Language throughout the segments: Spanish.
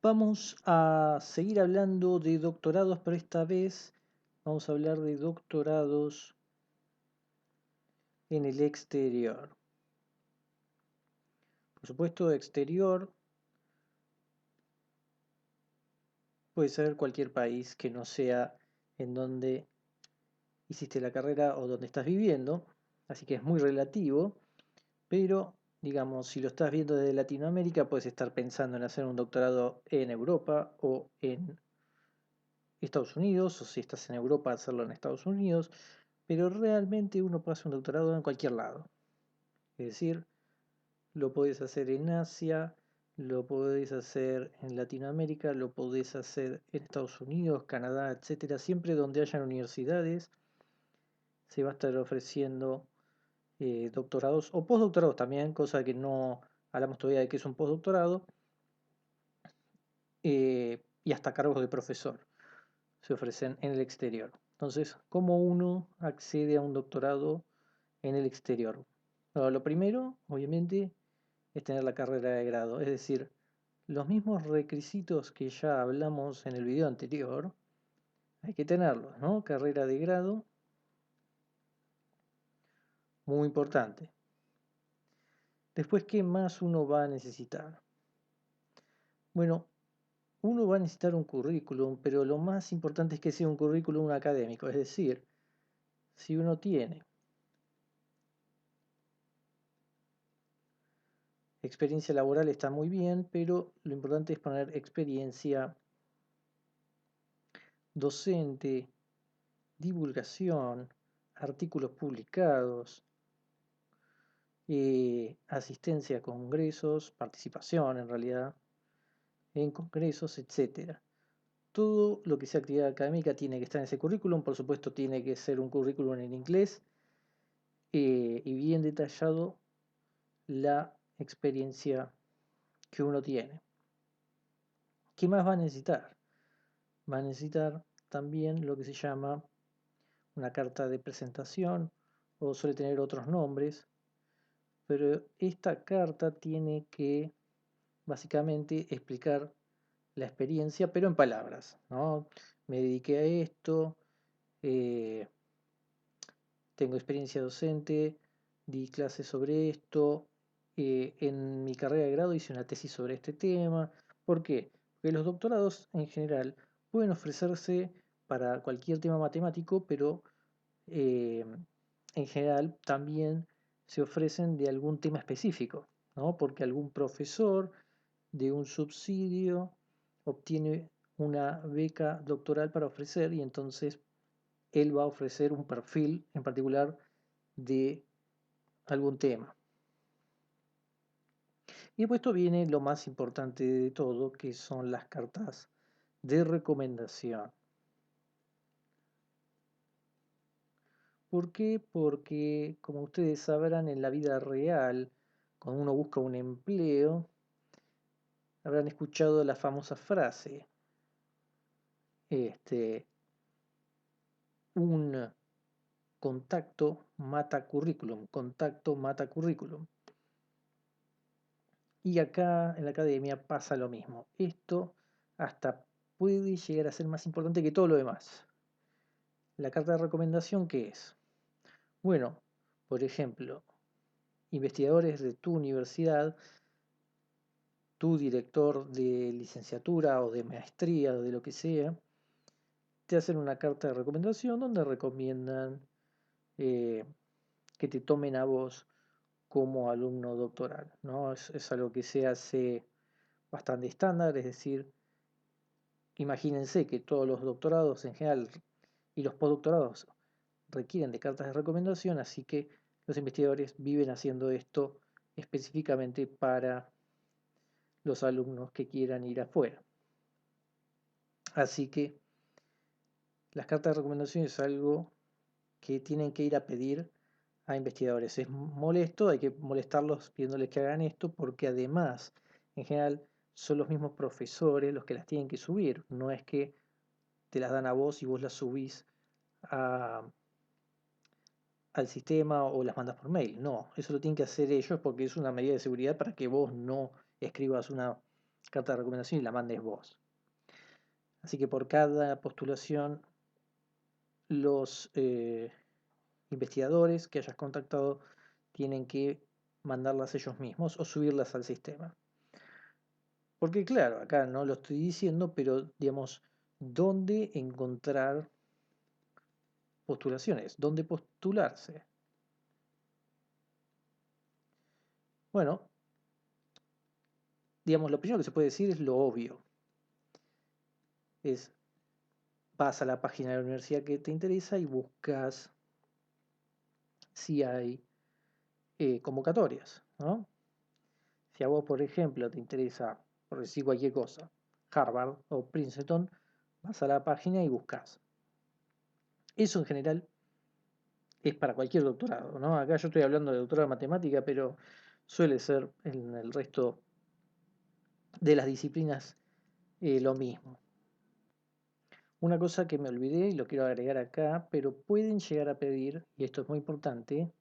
Vamos a seguir hablando de doctorados, pero esta vez vamos a hablar de doctorados en el exterior. Por supuesto, exterior puede ser cualquier país que no sea en donde hiciste la carrera o donde estás viviendo, así que es muy relativo, pero digamos, si lo estás viendo desde Latinoamérica, puedes estar pensando en hacer un doctorado en Europa o en Estados Unidos, o si estás en Europa, hacerlo en Estados Unidos, pero realmente uno puede hacer un doctorado en cualquier lado. Es decir, lo podés hacer en Asia, lo podés hacer en Latinoamérica, lo podés hacer en Estados Unidos, Canadá, etcétera. Siempre donde hayan universidades se va a estar ofreciendo doctorados o postdoctorados también, cosa que no hablamos todavía de qué es un postdoctorado, y hasta cargos de profesor se ofrecen en el exterior. Entonces, ¿cómo uno accede a un doctorado en el exterior? Bueno, lo primero, obviamente, es tener la carrera de grado, es decir, los mismos requisitos que ya hablamos en el video anterior, hay que tenerlos, ¿no? Carrera de grado, muy importante. Después, ¿qué más uno va a necesitar? Bueno, uno va a necesitar un currículum, pero lo más importante es que sea un currículum académico, es decir, si uno tiene experiencia laboral está muy bien, pero lo importante es poner experiencia docente, divulgación, artículos publicados, asistencia a congresos, participación en realidad en congresos, etcétera. Todo lo que sea actividad académica tiene que estar en ese currículum, por supuesto tiene que ser un currículum en inglés y bien detallado la experiencia que uno tiene. ¿Qué más va a necesitar? Va a necesitar también lo que se llama una carta de presentación o suele tener otros nombres, pero esta carta tiene que básicamente explicar la experiencia, pero en palabras, ¿no? Me dediqué a esto, eh, tengo experiencia docente, di clases sobre esto, en mi carrera de grado hice una tesis sobre este tema. ¿Por qué? Porque los doctorados en general pueden ofrecerse para cualquier tema matemático, pero eh, en general también se ofrecen de algún tema específico, ¿no? Porque algún profesor de un subsidio obtiene una beca doctoral para ofrecer y entonces él va a ofrecer un perfil en particular de algún tema. Y después esto viene lo más importante de todo, que son las cartas de recomendación. ¿Por qué? Porque, como ustedes sabrán, en la vida real, cuando uno busca un empleo, habrán escuchado la famosa frase, este, un contacto mata currículum. Y acá en la academia pasa lo mismo. Esto hasta puede llegar a ser más importante que todo lo demás. La carta de recomendación, ¿qué es? Bueno, por ejemplo, investigadores de tu universidad, tu director de licenciatura o de maestría o de lo que sea, te hacen una carta de recomendación donde recomiendan eh, que te tomen a vos como alumno doctoral, ¿no? Es algo que se hace bastante estándar, es decir, imagínense que todos los doctorados en general y los postdoctorados requieren de cartas de recomendación, así que los investigadores viven haciendo esto específicamente para los alumnos que quieran ir afuera. Así que las cartas de recomendación es algo que tienen que ir a pedir a investigadores. Es molesto, hay que molestarlos pidiéndoles que hagan esto porque además, en general, son los mismos profesores los que las tienen que subir. No es que te las dan a vos y vos las subís a, al sistema o las mandas por mail. No, eso lo tienen que hacer ellos porque es una medida de seguridad para que vos no escribas una carta de recomendación y la mandes vos. Así que por cada postulación, los investigadores que hayas contactado tienen que mandarlas ellos mismos o subirlas al sistema. Porque claro, acá no lo estoy diciendo, pero digamos, ¿dónde encontrar postulaciones? ¿Dónde postularse? Bueno, digamos, lo primero que se puede decir es lo obvio. Es, vas a la página de la universidad que te interesa y buscas si hay convocatorias, ¿no? Si a vos, por ejemplo, te interesa, por decir cualquier cosa, Harvard o Princeton, vas a la página y buscas. Eso en general es para cualquier doctorado, ¿no? Acá yo estoy hablando de doctorado en matemática, pero suele ser en el resto de las disciplinas lo mismo. Una cosa que me olvidé y lo quiero agregar acá, pero pueden llegar a pedir, y esto es muy importante,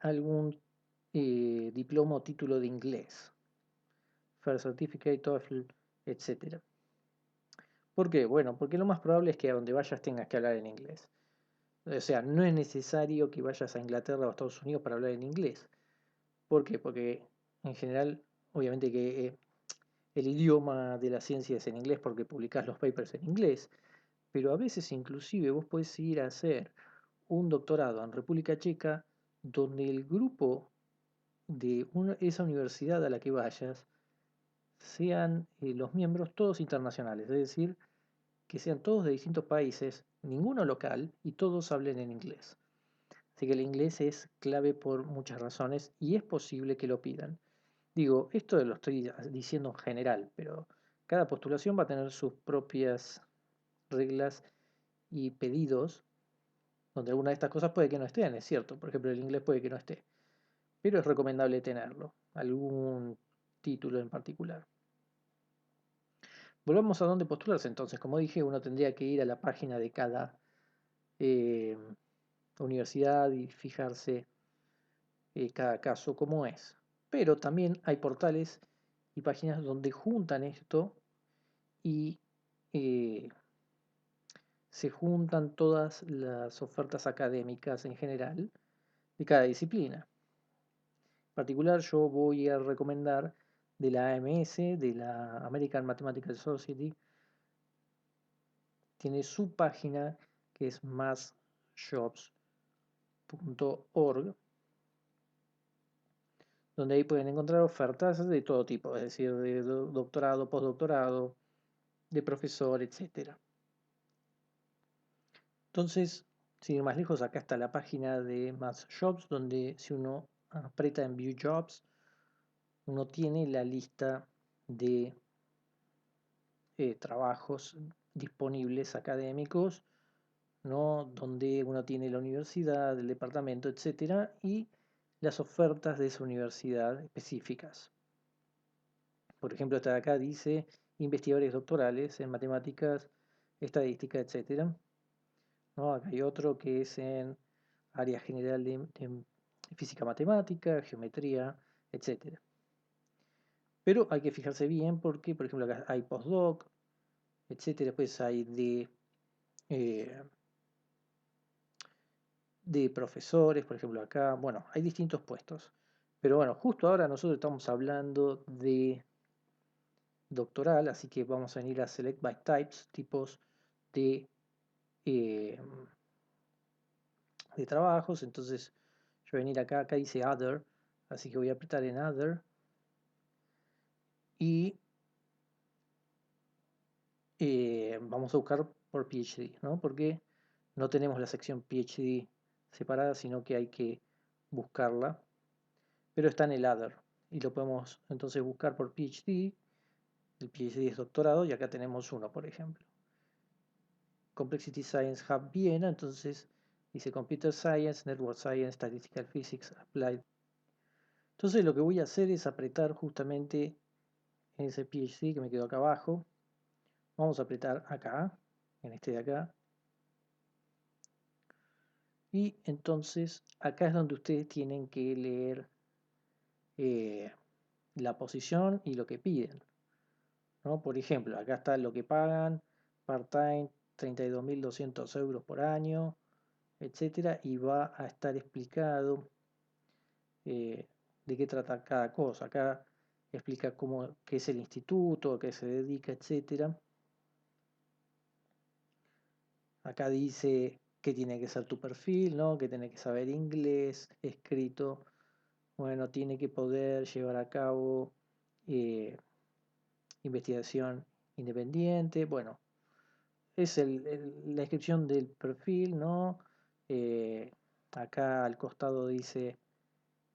algún diploma o título de inglés, First Certificate, TOEFL, etc. ¿Por qué? Bueno, porque lo más probable es que a donde vayas tengas que hablar en inglés. O sea, no es necesario que vayas a Inglaterra o a Estados Unidos para hablar en inglés. ¿Por qué? Porque en general, obviamente que el idioma de la ciencia es en inglés porque publicás los papers en inglés, pero a veces inclusive vos podés ir a hacer un doctorado en República Checa donde el grupo de esa universidad a la que vayas sean los miembros todos internacionales, es decir, que sean todos de distintos países, ninguno local y todos hablen en inglés. Así que el inglés es clave por muchas razones y es posible que lo pidan. Digo, esto lo estoy diciendo en general, pero cada postulación va a tener sus propias reglas y pedidos, donde alguna de estas cosas puede que no estén, es cierto. Por ejemplo, el inglés puede que no esté, pero es recomendable tenerlo, algún título en particular. Volvamos a dónde postularse entonces. Como dije, uno tendría que ir a la página de cada eh, universidad y fijarse cada caso cómo es. Pero también hay portales y páginas donde juntan esto y eh, se juntan todas las ofertas académicas en general de cada disciplina. En particular yo voy a recomendar de la AMS, de la American Mathematical Society, tiene su página que es massjobs.org, donde ahí pueden encontrar ofertas de todo tipo, es decir, de doctorado, postdoctorado, de profesor, etc. Entonces, sin ir más lejos, acá está la página de MassJobs, donde si uno aprieta en View Jobs, uno tiene la lista de trabajos disponibles académicos, ¿no? Donde uno tiene la universidad, el departamento, etcétera, y las ofertas de esa universidad específicas. Por ejemplo, esta de acá dice investigadores doctorales en matemáticas, estadística, etcétera. ¿No? Acá hay otro que es en área general de física matemática, geometría, etcétera. Pero hay que fijarse bien porque, por ejemplo, acá hay postdoc, etcétera. Después hay eh, de profesores, por ejemplo, acá. Bueno, hay distintos puestos. Pero bueno, justo ahora nosotros estamos hablando de doctoral, así que vamos a venir a Select by Types, tipos de, eh, de trabajos. Entonces, yo voy a venir acá dice Other, así que voy a apretar en Other y vamos a buscar por PhD, ¿no? Porque no tenemos la sección PhD separada, sino que hay que buscarla, pero está en el Other y lo podemos entonces buscar por PhD. El PhD es doctorado y acá tenemos uno, por ejemplo. Complexity Science Hub Viena, entonces dice Computer Science, Network Science, Statistical Physics, Applied. Entonces lo que voy a hacer es apretar justamente en ese PhD que me quedó acá abajo. Vamos a apretar acá, en este de acá. Y entonces acá es donde ustedes tienen que leer la posición y lo que piden. ¿no? Por ejemplo, acá está lo que pagan, part-time, 32.200 euros por año, etcétera, y va a estar explicado de qué trata cada cosa. Acá explica qué es el instituto, a qué se dedica, etcétera. Acá dice que tiene que ser tu perfil, ¿no? Que tiene que saber inglés, escrito. Bueno, tiene que poder llevar a cabo eh, investigación independiente. Bueno, es la descripción del perfil, ¿no? Eh, Acá al costado dice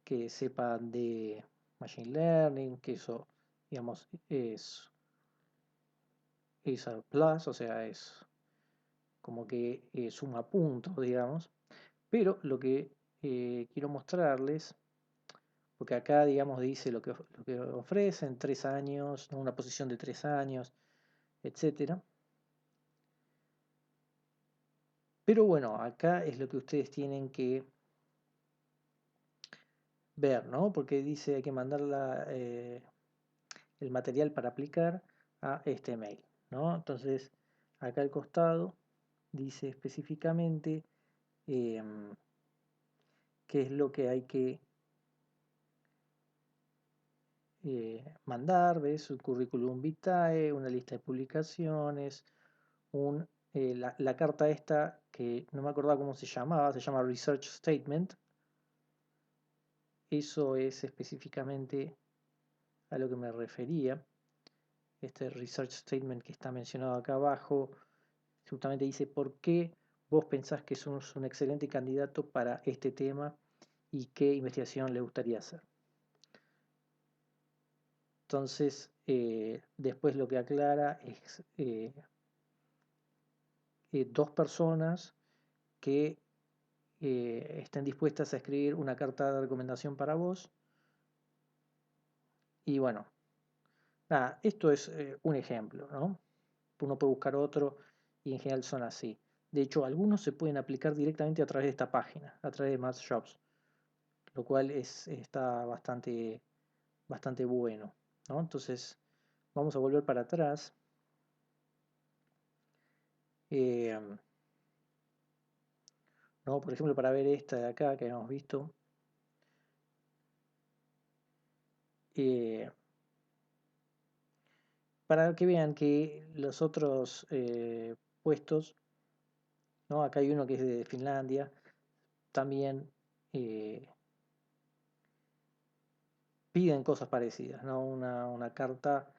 que sepan de Machine Learning, que eso, digamos, es a plus, o sea, es como que suma puntos, digamos. Pero lo que quiero mostrarles, porque acá, digamos, dice lo que ofrecen, 3 años, ¿no? Una posición de 3 años, etcétera. Pero bueno, acá es lo que ustedes tienen que ver, ¿no? Porque dice hay que mandar el material para aplicar a este mail, ¿no? Entonces, acá al costado dice específicamente qué es lo que hay que mandar, ¿ves? Un currículum vitae, una lista de publicaciones, la carta esta que no me acordaba cómo se llama Research Statement. Eso es específicamente a lo que me refería. Este Research Statement que está mencionado acá abajo, justamente dice por qué vos pensás que sos un excelente candidato para este tema y qué investigación le gustaría hacer. Entonces, después lo que aclara es 2 personas que estén dispuestas a escribir una carta de recomendación para vos. Y bueno, nada, esto es un ejemplo, ¿no? Uno puede buscar otro y en general son así. De hecho, algunos se pueden aplicar directamente a través de esta página, a través de Math Jobs, lo cual está bastante bueno, ¿no? Entonces, vamos a volver para atrás. Eh, ¿No? Por ejemplo, para ver esta de acá que habíamos visto. Para que vean que los otros puestos, ¿no? Acá hay uno que es de Finlandia, también piden cosas parecidas, ¿no? Una carta,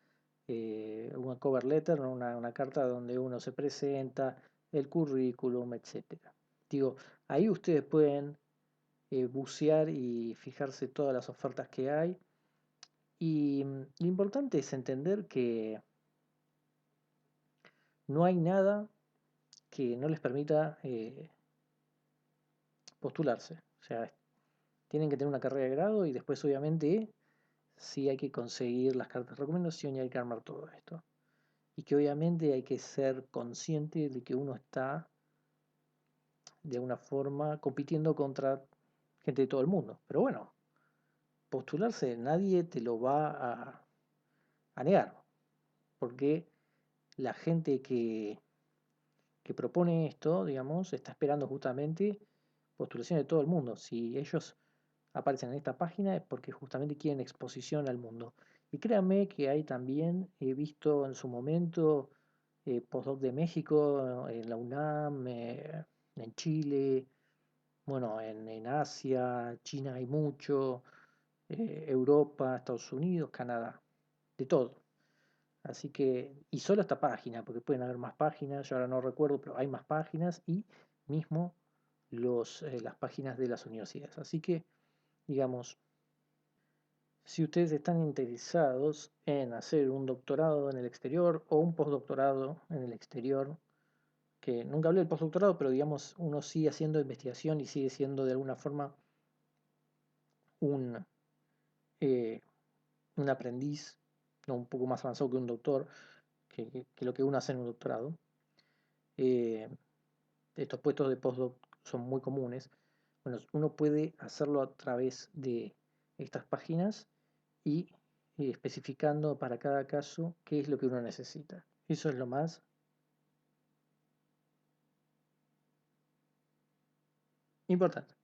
una cover letter, ¿no? Una carta donde uno se presenta, el currículum, etcétera. Digo, ahí ustedes pueden bucear y fijarse todas las ofertas que hay. Y lo importante es entender que no hay nada que no les permita postularse. O sea, tienen que tener una carrera de grado y después obviamente sí hay que conseguir las cartas de recomendación y hay que armar todo esto. Y que obviamente hay que ser consciente de que uno está de alguna forma compitiendo contra gente de todo el mundo. Pero bueno, postularse nadie te lo va a negar. Porque la gente que propone esto, digamos, está esperando justamente postulación de todo el mundo. Si ellos aparecen en esta página es porque justamente quieren exposición al mundo. Y créanme que hay también, he visto en su momento postdoc de México, en la UNAM, en Chile, bueno, en Asia, China hay mucho, Europa, Estados Unidos, Canadá, de todo. Así que, y solo esta página, porque pueden haber más páginas, yo ahora no recuerdo, pero hay más páginas y mismo las páginas de las universidades. Así que, digamos, si ustedes están interesados en hacer un doctorado en el exterior o un postdoctorado en el exterior, que nunca hablé del postdoctorado, pero digamos, uno sigue haciendo investigación y sigue siendo de alguna forma un, eh, un aprendiz, no un poco más avanzado que un doctor, que lo que uno hace en un doctorado. Eh, Estos puestos de postdoc son muy comunes. Bueno, uno puede hacerlo a través de estas páginas y y especificando para cada caso qué es lo que uno necesita. Eso es lo más importante.